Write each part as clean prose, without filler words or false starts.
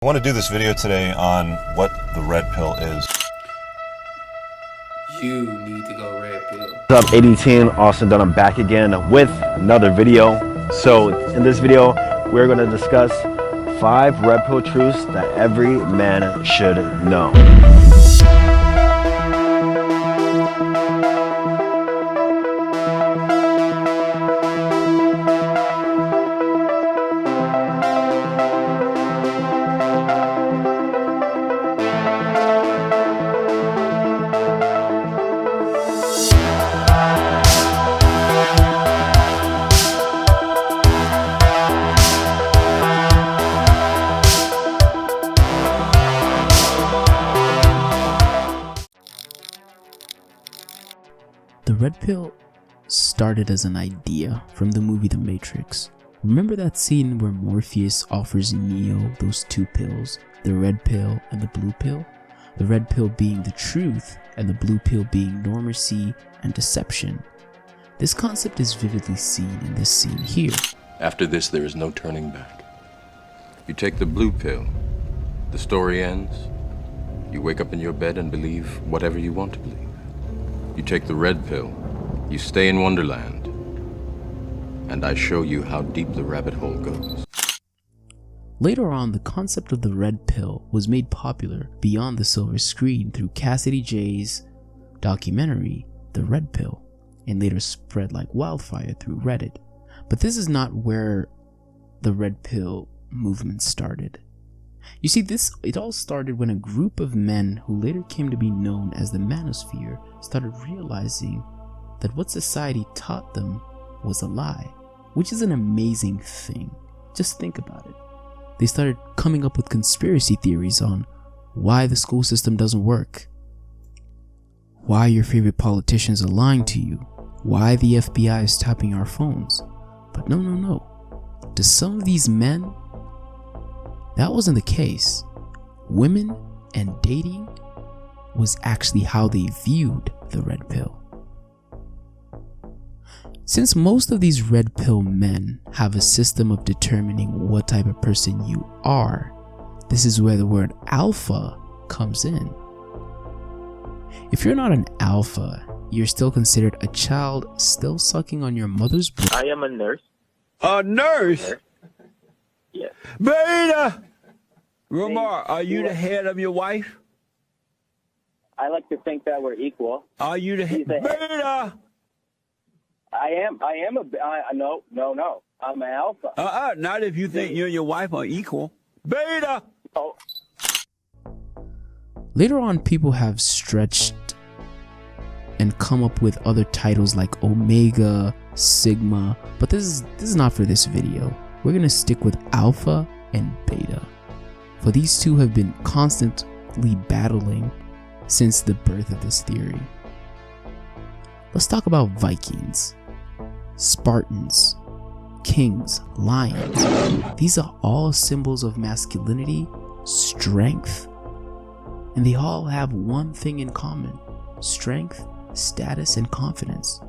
I want to do this video today on what the red pill is. You need to go red pill. What's up, 18 Austin Dunn. I'm back again with another video. So in this video, we're going to discuss 5 red pill truths that every man should know. The red pill started as an idea from the movie The Matrix. Remember that scene where Morpheus offers Neo those 2 pills, the red pill and the blue pill? The red pill being the truth and the blue pill being normacy and deception. This concept is vividly seen in this scene here. After this, there is no turning back. You take the blue pill, the story ends. You wake up in your bed and believe whatever you want to believe. You take the red pill, you stay in Wonderland, and I show you how deep the rabbit hole goes. Later on, the concept of the red pill was made popular beyond the silver screen through Cassidy J's documentary, The Red Pill, and later spread like wildfire through Reddit. But this is not where the red pill movement started. You see, it all started when a group of men who later came to be known as the Manosphere started realizing that what society taught them was a lie, which is an amazing thing. Just think about it. They started coming up with conspiracy theories on why the school system doesn't work, why your favorite politicians are lying to you, why the FBI is tapping our phones. But no. To some of these men, that wasn't the case. Women and dating was actually how they viewed the red pill. Since most of these red pill men have a system of determining what type of person you are, this is where the word alpha comes in. If you're not an alpha, you're still considered a child still sucking on your mother's breast. I am a nurse. A nurse? Yes. Beta! Ramar, are you the head of your wife? I like to think that we're equal. Are you the head? Beta! No. I'm an alpha. Not if you think you and your wife are equal. Beta! Oh. Later on, people have stretched and come up with other titles like Omega, Sigma, but this is not for this video. We're gonna stick with Alpha and Beta, for these two have been constantly battling since the birth of this theory. Let's talk about Vikings, Spartans, kings, lions. These are all symbols of masculinity, strength, and they all have one thing in common: strength, status, and confidence.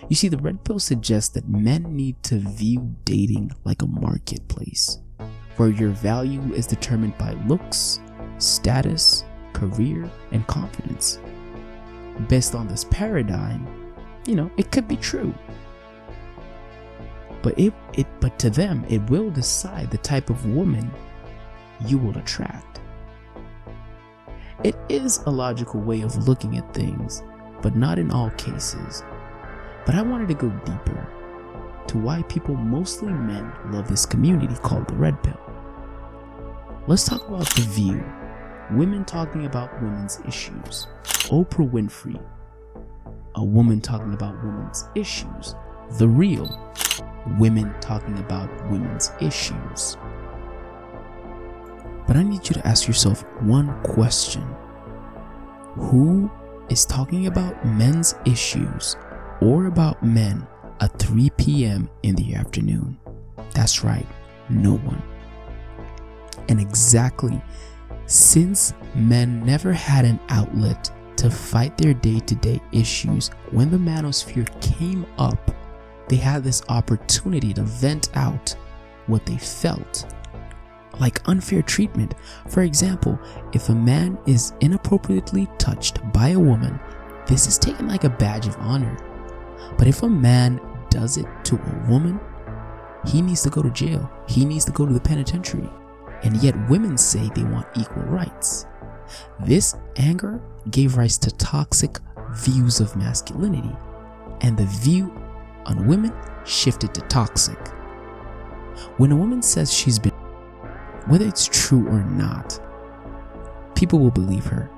You see, the red pill suggests that men need to view dating like a marketplace, where your value is determined by looks, status, career, and confidence. Based on this paradigm, it could be true. But to them, it will decide the type of woman you will attract. It is a logical way of looking at things, but not in all cases. But I wanted to go deeper to why people, mostly men, love this community called the red pill. Let's talk about The View, women talking about women's issues. Oprah Winfrey, a woman talking about women's issues. The Real, women talking about women's issues. But I need you to ask yourself one question. Who is talking about men's issues or about men at 3 p.m. in the afternoon? That's right, no one. And exactly, since men never had an outlet to fight their day-to-day issues, when the Manosphere came up, they had this opportunity to vent out what they felt. like unfair treatment. For example, if a man is inappropriately touched by a woman, this is taken like a badge of honor. But if a man does it to a woman, he needs to go to jail. He needs to go to the penitentiary. And yet women say they want equal rights. This anger gave rise to toxic views of masculinity, and the view on women shifted to toxic. When a woman says she's been, whether it's true or not, people will believe her.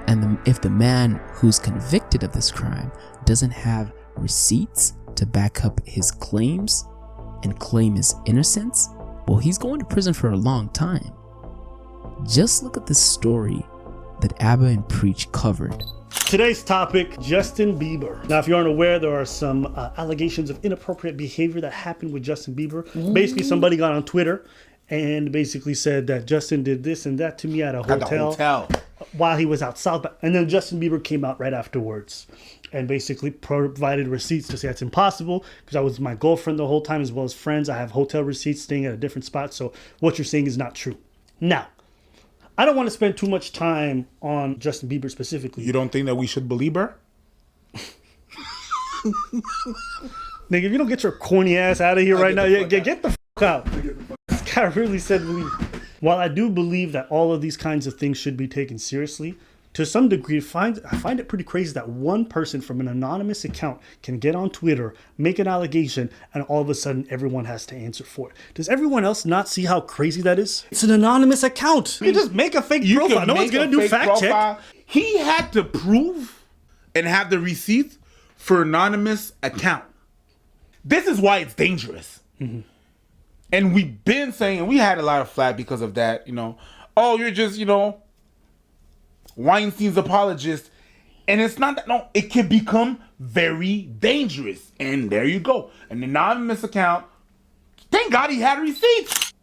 And if the man who's convicted of this crime doesn't have receipts to back up his claims and claim his innocence, well, he's going to prison for a long time. Just look at this story that Abba and Preach covered. Today's topic, Justin Bieber. Now, if you aren't aware, there are some allegations of inappropriate behavior that happened with Justin Bieber. Basically, somebody got on Twitter and basically said that Justin did this and that to me at a hotel while he was out south. And then Justin Bieber came out right afterwards and basically provided receipts to say that's impossible because I was my girlfriend the whole time as well as friends. I have hotel receipts staying at a different spot. So what you're saying is not true. Now, I don't want to spend too much time on Justin Bieber specifically. You don't think that we should believe her? Nigga, if you don't get your corny ass out of here right now, get the fuck out. This guy really said believe. While I do believe that all of these kinds of things should be taken seriously, to some degree, I find it pretty crazy that one person from an anonymous account can get on Twitter, make an allegation, and all of a sudden everyone has to answer for it. Does everyone else not see how crazy that is? It's an anonymous account. You just make a fake profile. No one's going to do fact check. He had to prove and have the receipts for anonymous account. This is why it's dangerous. Mm-hmm. And we've been saying, and we had a lot of flack because of that, oh, you're just, Weinstein's apologist. And it's not that, no, it can become very dangerous. And there you go. An anonymous account. Thank God he had receipts.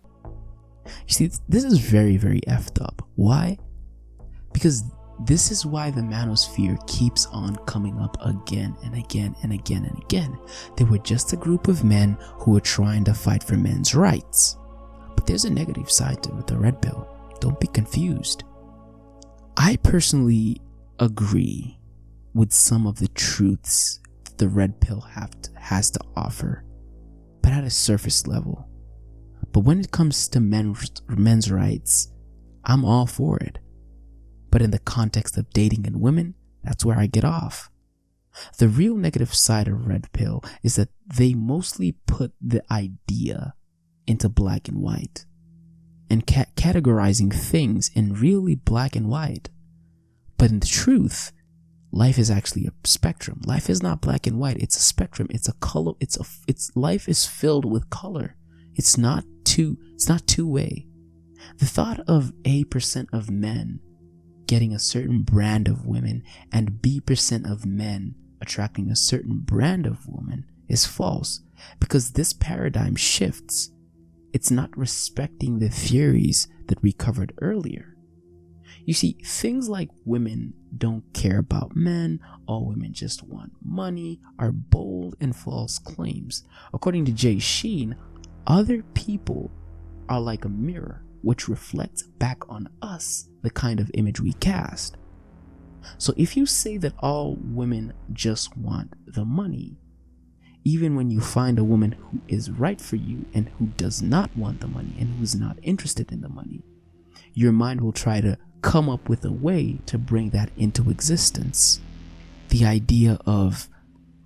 You see, this is very, very effed up. Why? Because this is why the Manosphere keeps on coming up again and again and again and again. They were just a group of men who were trying to fight for men's rights. But there's a negative side to the red pill. Don't be confused. I personally agree with some of the truths that the red pill has to offer, but at a surface level. But when it comes to men's rights, I'm all for it. But in the context of dating and women, that's where I get off. The real negative side of red pill is that they mostly put the idea into black and white and categorizing things in really black and white. But in the truth, life is actually a spectrum. Life is not black and white. It's a spectrum. It's a color. Life is filled with color. It's not two-way. The thought of A% of men getting a certain brand of women and B% of men attracting a certain brand of woman is false, because this paradigm shifts. It's not respecting the theories that we covered earlier. You see, things like women don't care about men, all women just want money, are bold and false claims. According to Jay Sheen, other people are like a mirror which reflects back on us the kind of image we cast. So if you say that all women just want the money, even when you find a woman who is right for you and who does not want the money and who's not interested in the money, your mind will try to come up with a way to bring that into existence. The idea of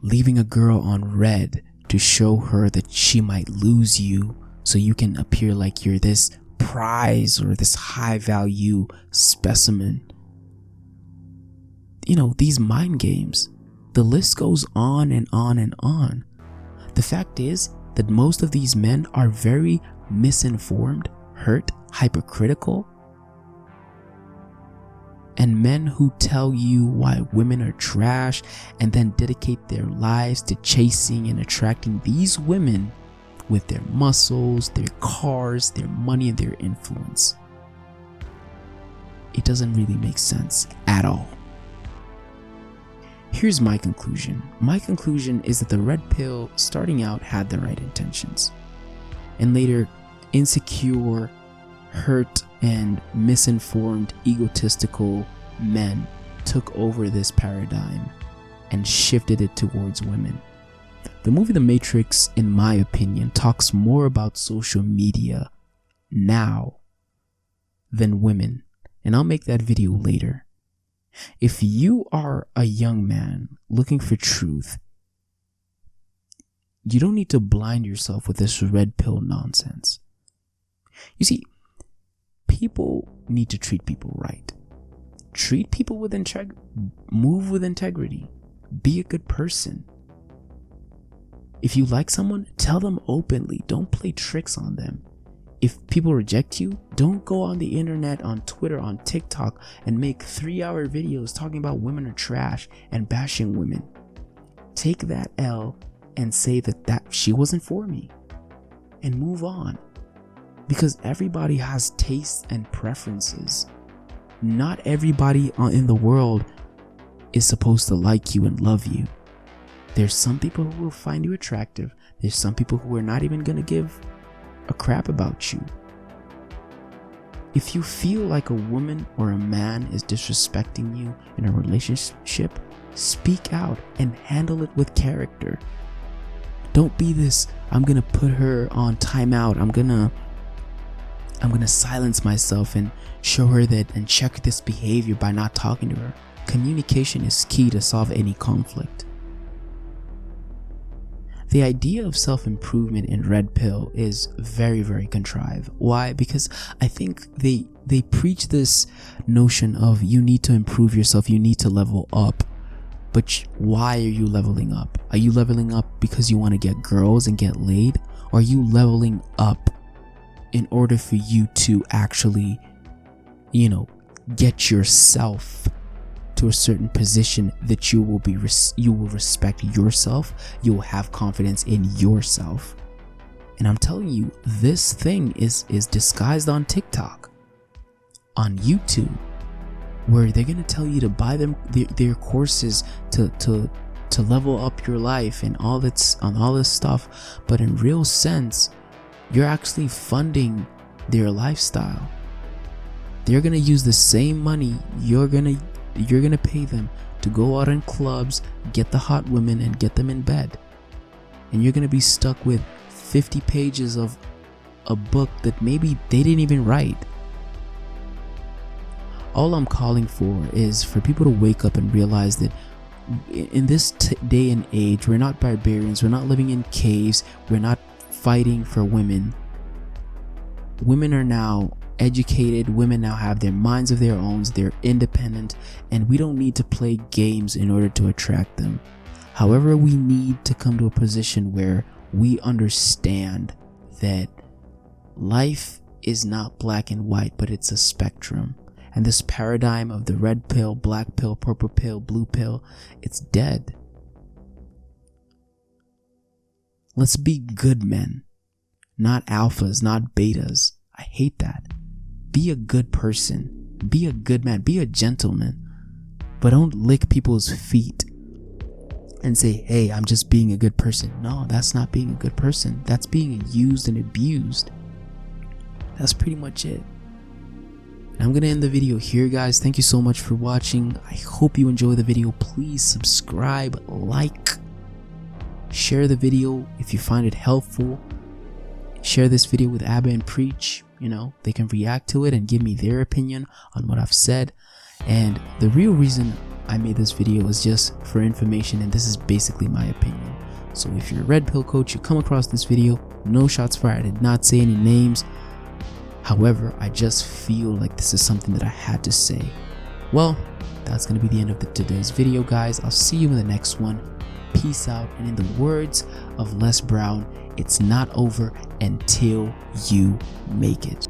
leaving a girl on red to show her that she might lose you so you can appear like you're this prize or this high value specimen. These mind games, the list goes on and on and on. The fact is that most of these men are very misinformed, hurt, hypercritical, and men who tell you why women are trash and then dedicate their lives to chasing and attracting these women with their muscles, their cars, their money, and their influence. It doesn't really make sense at all. Here's my conclusion. My conclusion is that the red pill starting out had the right intentions, and later insecure hurt and misinformed, egotistical men took over this paradigm and shifted it towards women. The movie The Matrix, in my opinion, talks more about social media now than women, and I'll make that video later. If you are a young man looking for truth, you don't need to blind yourself with this red pill nonsense. You see, people need to treat people right. Treat people with integrity. Move with integrity. Be a good person. If you like someone, tell them openly. Don't play tricks on them. If people reject you, don't go on the internet, on Twitter, on TikTok, and make 3-hour videos talking about women are trash and bashing women. Take that L and say that she wasn't for me, and move on. Because everybody has tastes and preferences. Not everybody in the world is supposed to like you and love you. There's some people who will find you attractive. There's some people who are not even gonna give a crap about you. If you feel like a woman or a man is disrespecting you in a relationship, speak out and handle it with character. Don't be this, I'm gonna put her on timeout. I'm gonna silence myself and show her that and check this behavior by not talking to her. Communication is key to solve any conflict. The idea of self-improvement in red pill is very, very contrived. Why? Because I think they preach this notion of you need to improve yourself, you need to level up. But why are you leveling up? Are you leveling up because you want to get girls and get laid? Or are you leveling up in order for you to actually, get yourself to a certain position that you will respect yourself, you will have confidence in yourself. And I'm telling you, this thing is disguised on TikTok, on YouTube, where they're gonna tell you to buy them their courses to level up your life and all this stuff, but in real sense, you're actually funding their lifestyle. They're gonna use the same money you're gonna pay them to go out in clubs, get the hot women, and get them in bed. And you're gonna be stuck with 50 pages of a book that maybe they didn't even write. All I'm calling for is for people to wake up and realize that in this day and age, we're not barbarians, we're not living in caves, we're not fighting for women. Women are now educated, women now have their minds of their own, they're independent, and we don't need to play games in order to attract them. However, we need to come to a position where we understand that life is not black and white, but it's a spectrum. And this paradigm of the red pill, black pill, purple pill, blue pill, it's dead. Let's be good men, not alphas, not betas. I hate that. Be a good person. Be a good man. Be a gentleman. But don't lick people's feet and say, hey, I'm just being a good person. No, that's not being a good person. That's being used and abused. That's pretty much it. And I'm gonna end the video here, guys. Thank you so much for watching. I hope you enjoy the video. Please subscribe, like, share the video if you find it helpful. Share this video with Abba and Preach. They can react to it and give me their opinion on what I've said. And the real reason I made this video is just for information, and this is basically my opinion. So if you're a red pill coach, you come across this video, no shots fired. I did not say any names. However, I just feel like this is something that I had to say. Well, that's going to be the end of today's video, guys. I'll see you in the next one. Peace out. And in the words of Les Brown, it's not over until you make it.